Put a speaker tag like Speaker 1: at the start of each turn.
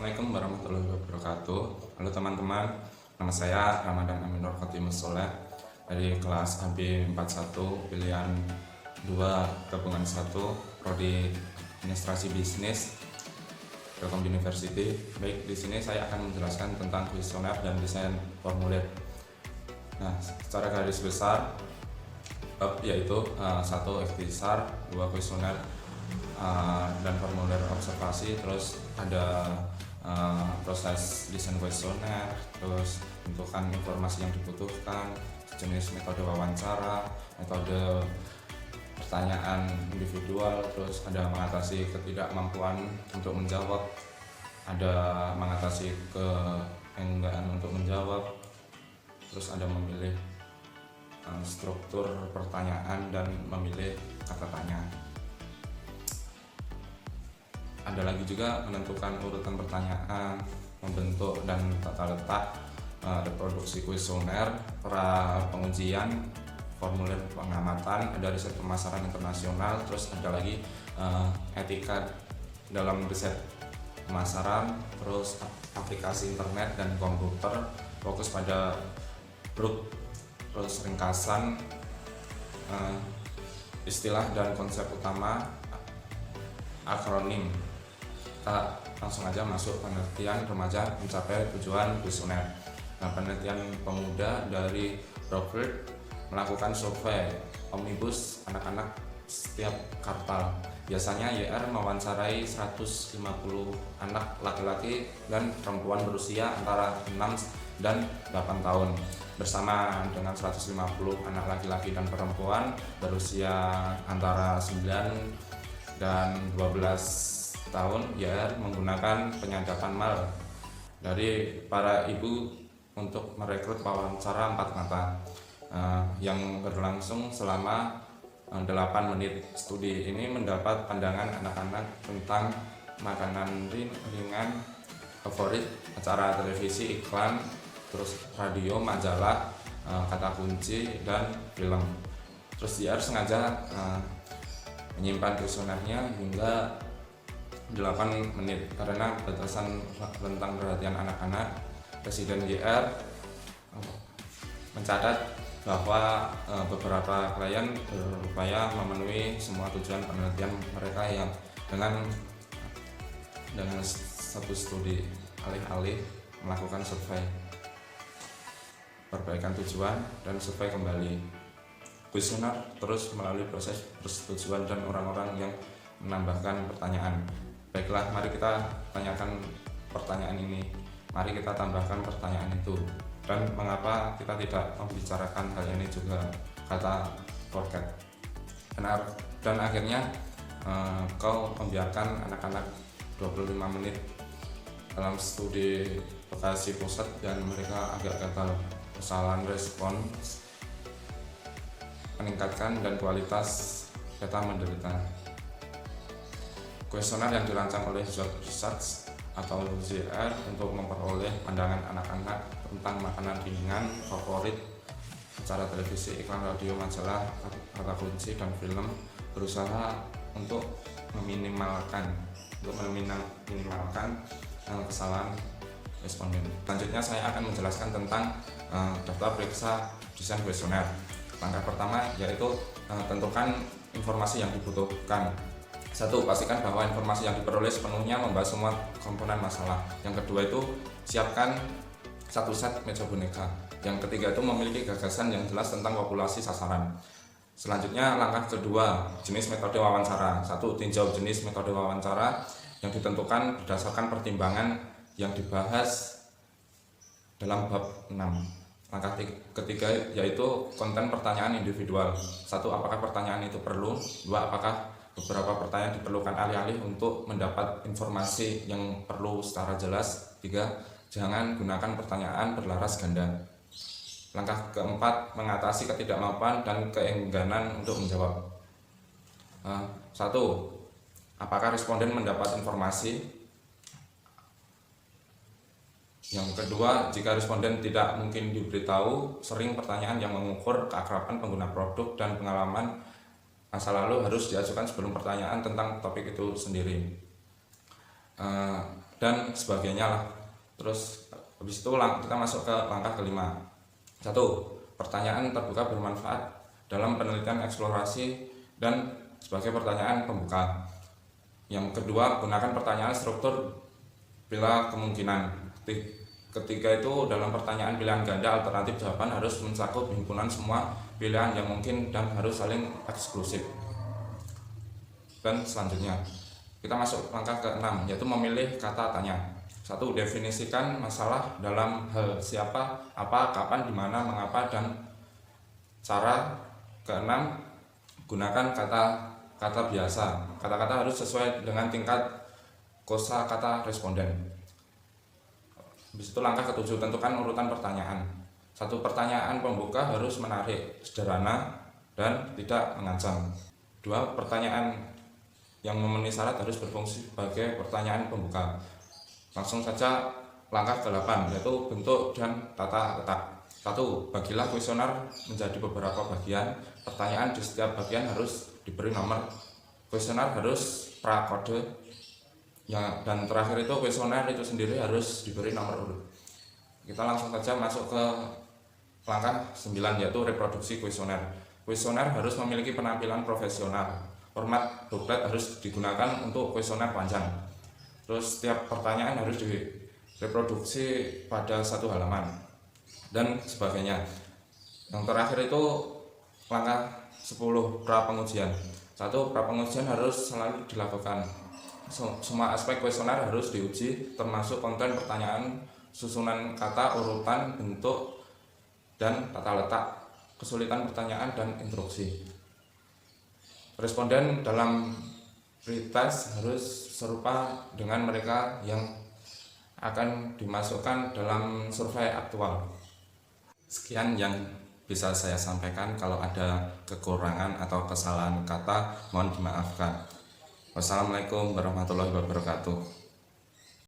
Speaker 1: Assalamualaikum warahmatullahi wabarakatuh. Halo teman-teman, nama saya Ramadan Amin Nur Khotimus Soleh dari kelas AB 41 pilihan 2 gabungan 1 prodi administrasi bisnis Telkom University. Baik, di sini saya akan menjelaskan tentang kuesioner dan desain formulir. Nah, secara garis besar yaitu 1 ikhtisar, 2 kuesioner dan formulir observasi, terus ada proses desain kuesioner, terus tentukan informasi yang dibutuhkan, jenis metode wawancara, metode pertanyaan individual, terus ada mengatasi ketidakmampuan untuk menjawab, ada mengatasi keengganan untuk menjawab, terus ada memilih struktur pertanyaan dan memilih kata tanya. Ada lagi juga menentukan urutan pertanyaan, membentuk dan tata letak, reproduksi kuesioner, pra pengujian, formulir pengamatan, ada riset pemasaran internasional, terus ada lagi etika dalam riset pemasaran, terus aplikasi internet dan komputer, fokus pada grup, terus ringkasan, istilah dan konsep utama, akronim. Kita langsung aja masuk penelitian remaja mencapai tujuan kuesioner. Nah, penelitian pemuda dari Brookfield melakukan survei omnibus anak-anak setiap kuartal. Biasanya YR mewawancarai 150 anak laki-laki dan perempuan berusia antara 6 dan 8 tahun bersama dengan 150 anak laki-laki dan perempuan berusia antara 9 dan 12 tahun. YR menggunakan penyadapan mal dari para ibu untuk merekrut wawancara 4 mata yang berlangsung selama 8 menit. Studi ini mendapat pandangan anak-anak tentang makanan ringan favorit, acara televisi, iklan, terus radio, majalah, kata kunci, dan film. Terus YR sengaja menyimpan kuesionernya hingga 8 menit karena batasan tentang perhatian anak-anak. Presiden YR mencatat bahwa beberapa klien berupaya memenuhi semua tujuan penelitian mereka yang dengan satu studi alih-alih melakukan survei perbaikan tujuan dan survei kembali. Kuesioner terus melalui proses persetujuan dan orang-orang yang menambahkan pertanyaan. Baiklah, mari kita tanyakan pertanyaan ini. Mari kita tambahkan pertanyaan itu. Dan mengapa kita tidak membicarakan hal ini juga, kata Forget. Dan akhirnya kau membiarkan anak-anak 25 menit dalam studi Bekasi Pusat dan mereka agak gagal. Kesalahan respons meningkatkan dan kualitas data menderita. Kuesioner yang dirancang oleh Zod Research atau ZR untuk memperoleh pandangan anak-anak tentang makanan ringan favorit, acara televisi, iklan radio, majalah, kata kunci, dan film, berusaha untuk meminimalkan kesalahan responden. Selanjutnya saya akan menjelaskan tentang daftar periksa desain kuesioner. Langkah pertama yaitu tentukan informasi yang dibutuhkan. 1. Pastikan bahwa informasi yang diperoleh sepenuhnya membahas semua komponen masalah. Yang kedua itu siapkan satu set meja boneka. Yang ketiga itu memiliki gagasan yang jelas tentang populasi sasaran. Selanjutnya langkah kedua, jenis metode wawancara. 1. Tinjau jenis metode wawancara yang ditentukan berdasarkan pertimbangan yang dibahas dalam bab 6. Langkah ketiga yaitu konten pertanyaan individual. 1. Apakah pertanyaan itu perlu? 2. Apakah beberapa pertanyaan diperlukan alih-alih untuk mendapat informasi yang perlu secara jelas? 3. Jangan gunakan pertanyaan berlaras ganda. Langkah keempat, mengatasi ketidakmampuan dan keengganan untuk menjawab. 1. Apakah responden mendapat informasi? Yang kedua, jika responden tidak mungkin diberitahu, sering pertanyaan yang mengukur keakraban pengguna produk dan pengalaman masa lalu harus diajukan sebelum pertanyaan tentang topik itu sendiri. dan sebagainya lah. Terus habis itu kita masuk ke langkah kelima. 1. Pertanyaan terbuka bermanfaat dalam penelitian eksplorasi dan sebagai pertanyaan pembuka. Yang kedua, gunakan pertanyaan struktur bila kemungkinan. Ketiga itu dalam pertanyaan pilihan ganda, alternatif jawaban harus mencakup himpunan semua pilihan yang mungkin dan harus saling eksklusif. Dan selanjutnya kita masuk langkah ke-6, yaitu memilih kata tanya. 1. Definisikan masalah dalam hal siapa, apa, kapan, di mana, mengapa, dan cara. Ke-6, gunakan kata-kata biasa. Kata-kata harus sesuai dengan tingkat kosakata responden. Habis itu langkah ke-7, tentukan urutan pertanyaan. 1. Pertanyaan pembuka harus menarik, sederhana, dan tidak mengancam. 2. Pertanyaan yang memenuhi syarat harus berfungsi sebagai pertanyaan pembuka. Langsung saja langkah ke-8, yaitu bentuk dan tata letak. 1. Bagilah kuesioner menjadi beberapa bagian. Pertanyaan di setiap bagian harus diberi nomor. Kuesioner harus prakode. Ya, dan terakhir itu kuesioner itu sendiri harus diberi nomor urut. Kita langsung saja masuk ke langkah 9, yaitu reproduksi kuesioner. Kuesioner harus memiliki penampilan profesional. Format booklet harus digunakan untuk kuesioner panjang. Terus setiap pertanyaan harus direproduksi pada 1 halaman dan sebagainya. Yang terakhir itu langkah 10, pra pengujian. 1. Pra pengujian harus selalu dilakukan. Semua aspek kuesioner harus diuji, termasuk konten pertanyaan, susunan kata, urutan, bentuk, dan tata letak, kesulitan pertanyaan, dan instruksi. Responden dalam pretest harus serupa dengan mereka yang akan dimasukkan dalam survei aktual. Sekian yang bisa saya sampaikan. Kalau ada kekurangan atau kesalahan kata, mohon dimaafkan. Wassalamualaikum warahmatullahi wabarakatuh.